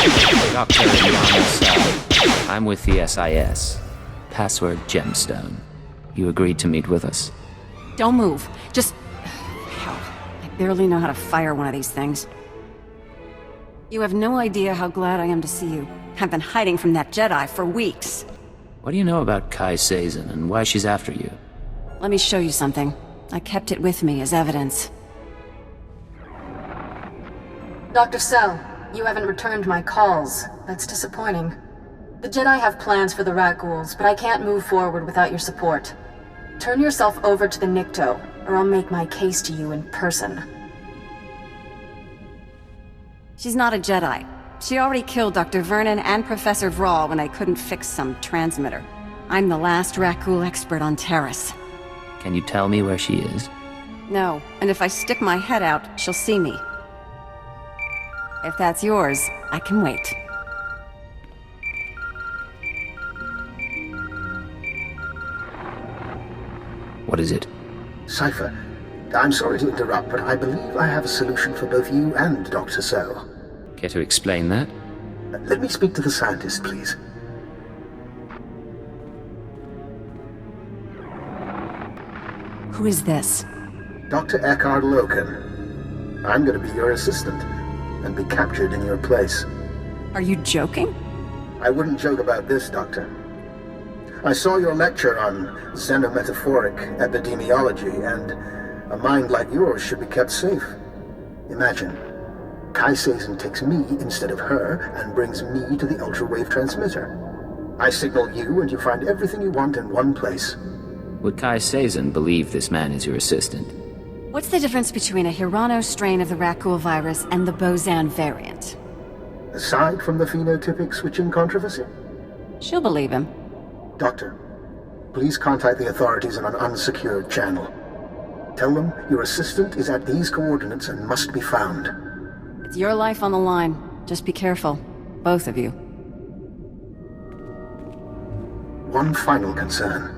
Dr. Yamasa. I'm with the SIS. Password Gemstone. You agreed to meet with us. Don't move. Just... Hell, I barely know how to fire one of these things. You have no idea how glad I am to see you. I've been hiding from that Jedi for weeks. What do you know about Kai Sazin and why she's after you? Let me show you something. I kept it with me as evidence. Dr. Cell, you haven't returned my calls. That's disappointing. The Jedi have plans for the rat ghouls, but I can't move forward without your support. Turn yourself over to the Nikto, or I'll make my case to you in person. She's not a Jedi. She already killed Dr. Vernon and Professor Vrawl when I couldn't fix some transmitter. I'm the last rat ghoul expert on Taris. Can you tell me where she is? No, and if I stick my head out, she'll see me. If that's yours, I can wait. What is it? Cypher, I'm sorry to interrupt, but I believe I have a solution for both you and Dr. Cell. Care to explain that? Let me speak to the scientist, please. Who is this? Dr. Eckhard Loken. I'm going to be your assistant, and be captured in your place. Are you joking? I wouldn't joke about this, Doctor. I saw your lecture on xenometaphoric epidemiology, and a mind like yours should be kept safe. Imagine, Kai Sazin takes me instead of her and brings me to the ultra-wave transmitter. I signal you and you find everything you want in one place. Would Kai Sazin believe this man is your assistant? What's the difference between a Hirano strain of the rat ghoul virus and the Bozan variant? Aside from the phenotypic switching controversy? She'll believe him. Doctor, please contact the authorities on an unsecured channel. Tell them your assistant is at these coordinates and must be found. It's your life on the line. Just be careful. Both of you. One final concern.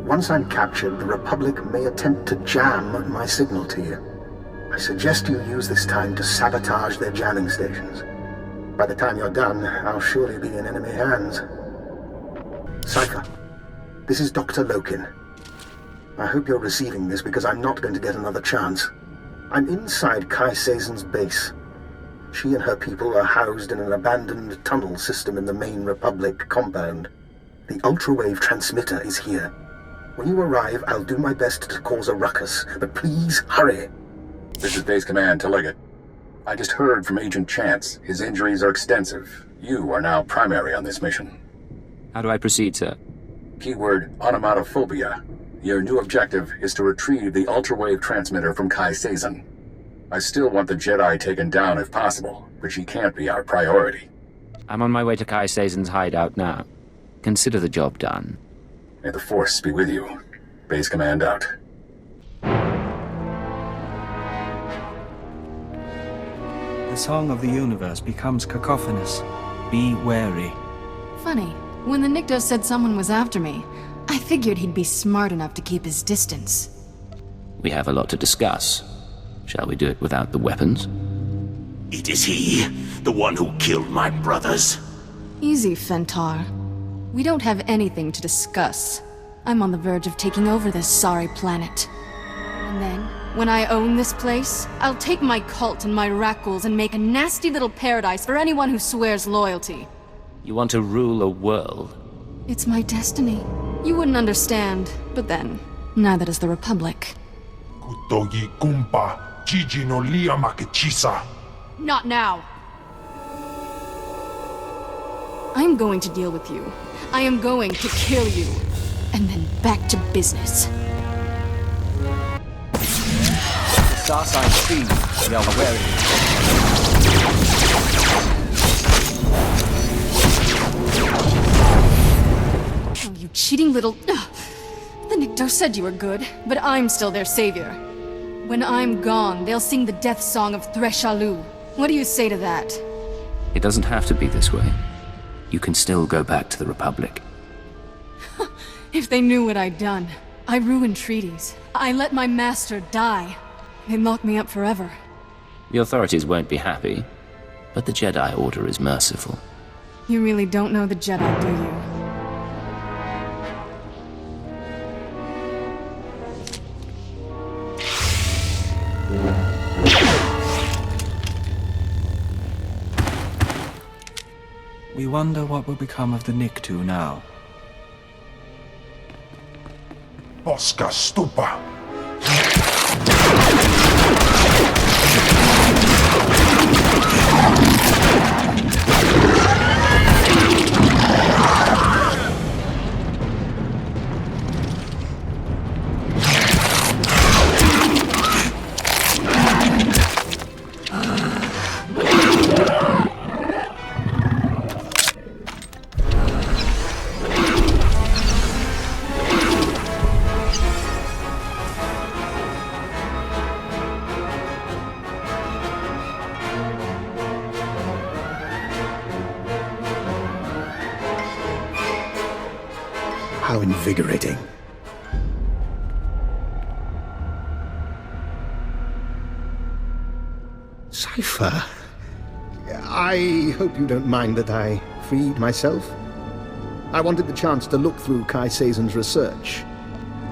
Once I'm captured, the Republic may attempt to jam my signal to you. I suggest you use this time to sabotage their jamming stations. By the time you're done, I'll surely be in enemy hands. Cypher, this is Dr. Loken. I hope you're receiving this because I'm not going to get another chance. I'm inside Kai Sazin's base. She and her people are housed in an abandoned tunnel system in the main Republic compound. The ultra-wave transmitter is here. When you arrive, I'll do my best to cause a ruckus, but please hurry. This is Base Command to Leggett. I just heard from Agent Chance. His injuries are extensive. You are now primary on this mission. How do I proceed, sir? Keyword onomatophobia. Your new objective is to retrieve the ultra-wave transmitter from Kai Sazin. I still want the Jedi taken down if possible, but she can't be our priority. I'm on my way to Kai Sazin's hideout now. Consider the job done. May the Force be with you. Base Command out. The song of the universe becomes cacophonous. Be wary. Funny. When the Nikto said someone was after me, I figured he'd be smart enough to keep his distance. We have a lot to discuss. Shall we do it without the weapons? It is he, the one who killed my brothers. Easy, Fentar. We don't have anything to discuss. I'm on the verge of taking over this sorry planet. And then, when I own this place, I'll take my cult and my rat ghouls and make a nasty little paradise for anyone who swears loyalty. You want to rule a world? It's my destiny. You wouldn't understand, but then, neither does the Republic. Kutogi kumpa, Gigi no lia makechisa. Not now! I'm going to deal with you. I am going to kill you. And then back to business. The star sign speed. We are wary. Oh, you cheating little... The Nikto said you were good, but I'm still their savior. When I'm gone, they'll sing the death song of Thre'shalu. What do you say to that? It doesn't have to be this way. You can still go back to the Republic. If they knew what I'd done. I ruined treaties. I let my master die. They'd lock me up forever. The authorities won't be happy. but the Jedi Order is merciful. You really don't know the Jedi, do you? We wonder what will become of the Nikto now. Oscar Stupa. How invigorating. Cypher, I hope you don't mind that I freed myself. I wanted the chance to look through Kai Sazon's research.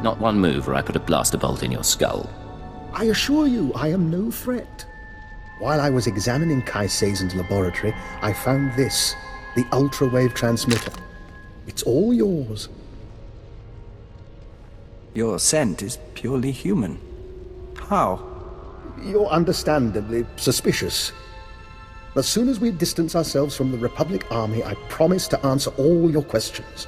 Not one move or I put a blaster bolt in your skull. I assure you, I am no threat. While I was examining Kai Sazon's laboratory, I found this, the ultra-wave transmitter. It's all yours. Your scent is purely human. How? You're understandably suspicious. As soon as we distance ourselves from the Republic Army, I promise to answer all your questions.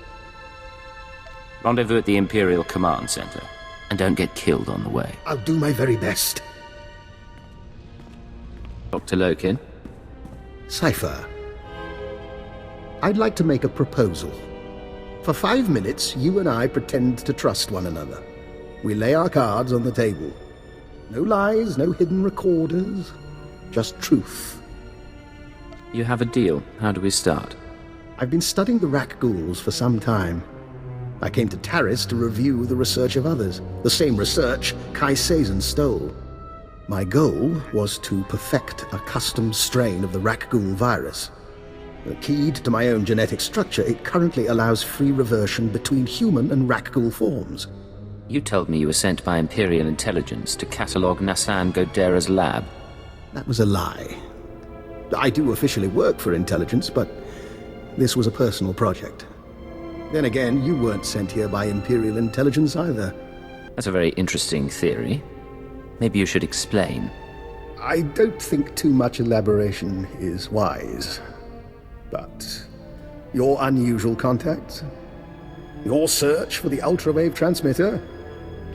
Rendezvous at the Imperial Command Center. And don't get killed on the way. I'll do my very best. Dr. Lokin? Cypher, I'd like to make a proposal. For 5 minutes, you and I pretend to trust one another. We lay our cards on the table. No lies, no hidden recorders, just truth. You have a deal. How do we start? I've been studying the Rak ghouls for some time. I came to Taris to review the research of others, the same research Kai Sazon stole. My goal was to perfect a custom strain of the Rak ghoul virus. Keyed to my own genetic structure, it currently allows free reversion between human and Rak ghoul forms. You told me you were sent by Imperial intelligence to catalogue Nassan Godera's lab. That was a lie. I do officially work for intelligence, but this was a personal project. Then again, you weren't sent here by Imperial intelligence either. That's a very interesting theory. Maybe you should explain. I don't think too much elaboration is wise. But your unusual contacts, your search for the ultra-wave transmitter.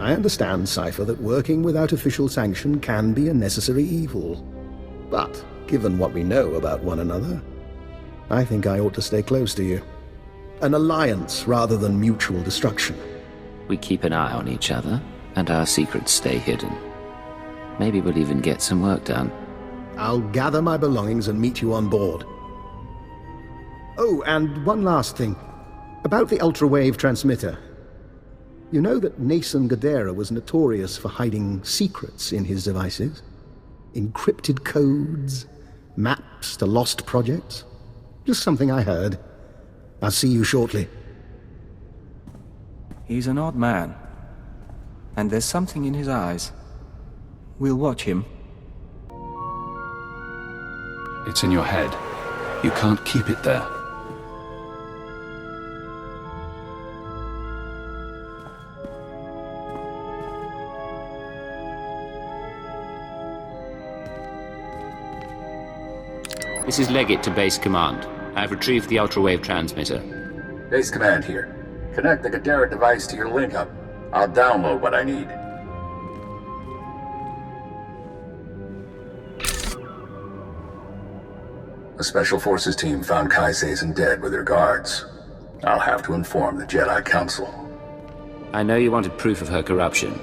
I understand, Cypher, that working without official sanction can be a necessary evil. But, given what we know about one another, I think I ought to stay close to you. An alliance rather than mutual destruction. We keep an eye on each other, and our secrets stay hidden. Maybe we'll even get some work done. I'll gather my belongings and meet you on board. Oh, and one last thing. About the ultra-wave transmitter. You know that Nassan Godera was notorious for hiding secrets in his devices? Encrypted codes, maps to lost projects? Just something I heard. I'll see you shortly. He's an odd man. And there's something in his eyes. We'll watch him. It's in your head. You can't keep it there. This is Legate to Base Command. I've retrieved the ultra-wave transmitter. Base Command here. Connect the Godera device to your link-up. I'll download what I need. The Special Forces team found Kai Sazon dead with her guards. I'll have to inform the Jedi Council. I know you wanted proof of her corruption,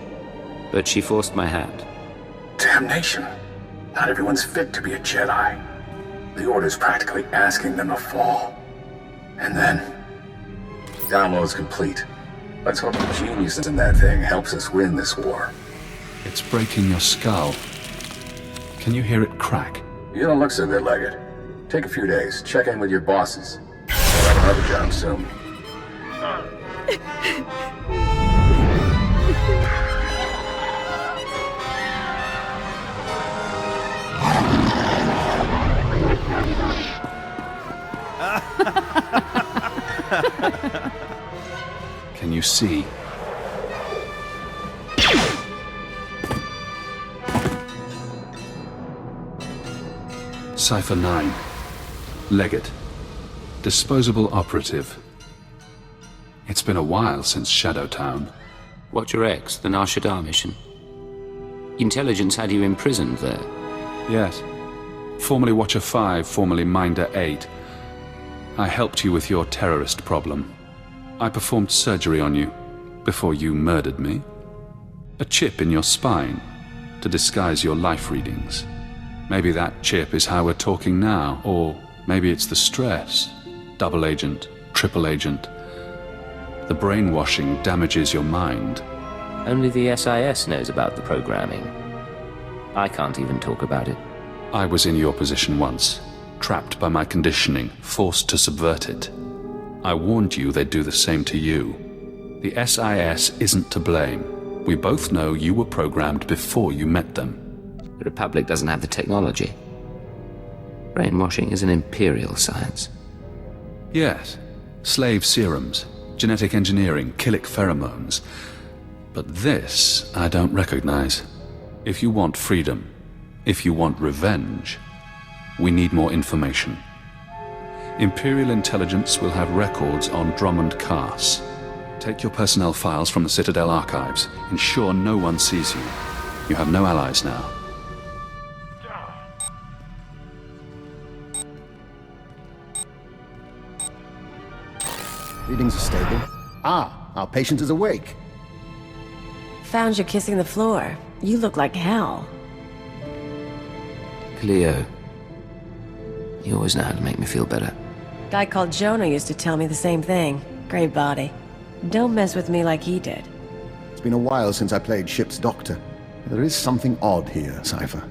but she forced my hand. Damnation. Not everyone's fit to be a Jedi. The Order's practically asking them to fall. And then... Download's complete. Let's hope the genius in that thing helps us win this war. It's breaking your skull. Can you hear it crack? You don't look so good, Legate. Take a few days, check in with your bosses. We'll have another job soon. Can you see? Cipher 9. Legate. Disposable operative. It's been a while since Shadowtown. Watcher X, the Nar Shaddaa mission. Intelligence had you imprisoned there. Yes. Formerly Watcher 5, formerly Minder 8. I helped you with your terrorist problem. I performed surgery on you before you murdered me. A chip in your spine to disguise your life readings. Maybe that chip is how we're talking now, or maybe it's the stress. Double agent, triple agent. The brainwashing damages your mind. Only the SIS knows about the programming. I can't even talk about it. I was in your position once, trapped by my conditioning, forced to subvert it. I warned you they'd do the same to you. The SIS isn't to blame. We both know you were programmed before you met them. The Republic doesn't have the technology. Brainwashing is an Imperial science. Yes. Slave serums, genetic engineering, chilic pheromones. But this, I don't recognize. If you want freedom, if you want revenge, we need more information. Imperial intelligence will have records on Drummond Cass. Take your personnel files from the Citadel archives. Ensure no one sees you. You have no allies now. Readings are stable. Ah, our patient is awake. Found you kissing the floor. You look like hell. Cleo, you always know how to make me feel better. Guy called Jonah used to tell me the same thing. Great body. Don't mess with me like he did. It's been a while since I played ship's doctor. There is something odd here, Cypher.